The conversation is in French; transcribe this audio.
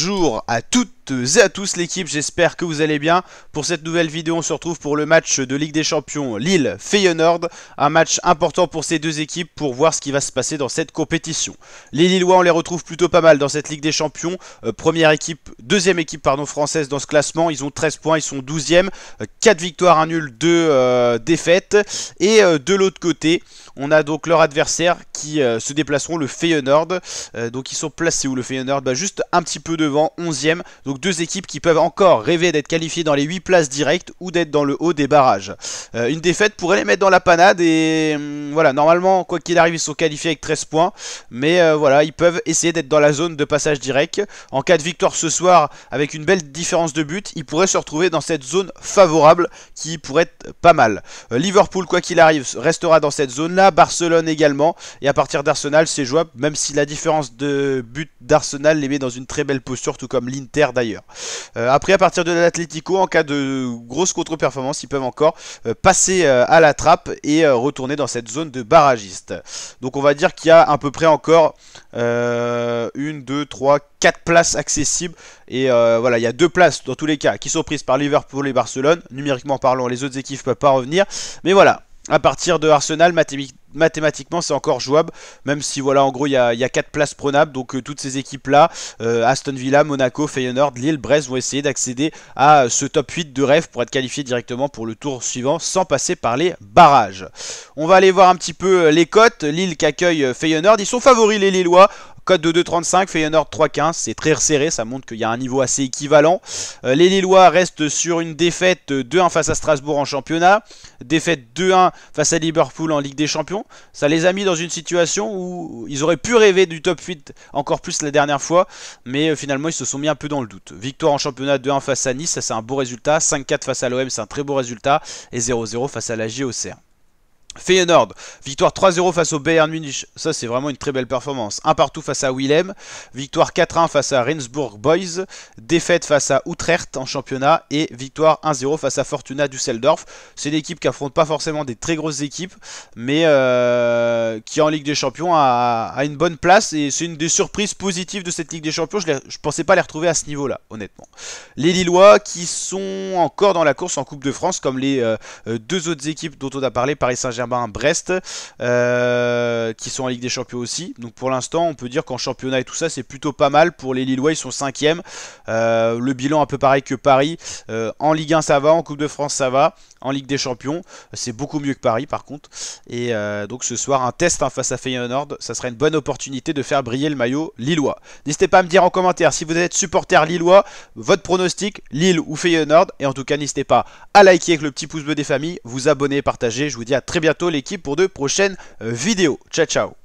Bonjour à toutes et à tous l'équipe, j'espère que vous allez bien. Pour cette nouvelle vidéo, on se retrouve pour le match de Ligue des Champions Lille-Feyenoord. Un match important pour ces deux équipes pour voir ce qui va se passer dans cette compétition. Les Lillois, on les retrouve plutôt pas mal dans cette Ligue des Champions. Deuxième équipe française dans ce classement. Ils ont 13 points, ils sont 12e. 4 victoires, 1 nul, 2 défaites. Et de l'autre côté, on a donc leur adversaire qui se déplaceront, le Feyenoord. Donc ils sont placés où le Feyenoord? Juste un petit peu devant, 11e. Donc deux équipes qui peuvent encore rêver d'être qualifiées dans les 8 places directes ou d'être dans le haut des barrages. Une défaite pourrait les mettre dans la panade et voilà, normalement quoi qu'il arrive ils sont qualifiés avec 13 points. Mais voilà, ils peuvent essayer d'être dans la zone de passage direct. En cas de victoire ce soir avec une belle différence de but, ils pourraient se retrouver dans cette zone favorable qui pourrait être pas mal. Liverpool quoi qu'il arrive restera dans cette zone là, Barcelone également. Et à partir d'Arsenal c'est jouable, même si la différence de but d'Arsenal les met dans une très belle posture, tout comme l'Inter d'ailleurs. Après à partir de l'Atlético, en cas de grosse contre-performance, ils peuvent encore passer à la trappe et retourner dans cette zone de barragiste. Donc on va dire qu'il y a à peu près encore 1, 2, 3, 4 places accessibles. Et voilà, il y a 2 places dans tous les cas qui sont prises par Liverpool et Barcelone. Numériquement parlant, les autres équipes ne peuvent pas revenir. Mais voilà, à partir de Arsenal, mathématiquement c'est encore jouable, même si voilà en gros il y a 4 places prenables. Donc toutes ces équipes là, Aston Villa, Monaco, Feyenoord, Lille, Brest vont essayer d'accéder à ce top 8 de rêve pour être qualifiés directement pour le tour suivant sans passer par les barrages. On va aller voir un petit peu les cotes. Lille qui accueille Feyenoord, ils sont favoris les Lillois. Cote de 2,35, Feyenoord 3,15, c'est très resserré, ça montre qu'il y a un niveau assez équivalent. Les Lillois restent sur une défaite 2-1 face à Strasbourg en championnat, défaite 2-1 face à Liverpool en Ligue des Champions. Ça les a mis dans une situation où ils auraient pu rêver du top 8 encore plus la dernière fois, mais finalement ils se sont mis un peu dans le doute. Victoire en championnat 2-1 face à Nice, ça c'est un beau résultat, 5-4 face à l'OM, c'est un très beau résultat, et 0-0 face à la JOCR. Feyenoord, victoire 3-0 face au Bayern Munich, ça c'est vraiment une très belle performance. 1 partout face à Willem, victoire 4-1 face à Rendsburg Boys, défaite face à Utrecht en championnat et victoire 1-0 face à Fortuna Düsseldorf. C'est une équipe qui affronte pas forcément des très grosses équipes, mais qui en Ligue des Champions a une bonne place et c'est une des surprises positives de cette Ligue des Champions. Je pensais pas les retrouver à ce niveau-là, honnêtement. Les Lillois qui sont encore dans la course en Coupe de France, comme les deux autres équipes dont on a parlé, Paris Saint-Germain, Brest, qui sont en Ligue des Champions aussi. Donc pour l'instant on peut dire qu'en championnat et tout ça c'est plutôt pas mal. Pour les Lillois ils sont 5e, le bilan un peu pareil que Paris. En Ligue 1 ça va, en Coupe de France ça va, en Ligue des Champions c'est beaucoup mieux que Paris par contre. Et donc ce soir un test face à Feyenoord, ça serait une bonne opportunité de faire briller le maillot lillois. N'hésitez pas à me dire en commentaire si vous êtes supporter lillois, votre pronostic, Lille ou Feyenoord. Et en tout cas n'hésitez pas à liker avec le petit pouce bleu des familles, vous abonner, partager. Je vous dis à très bientôt l'équipe pour de prochaines vidéos. Ciao ciao.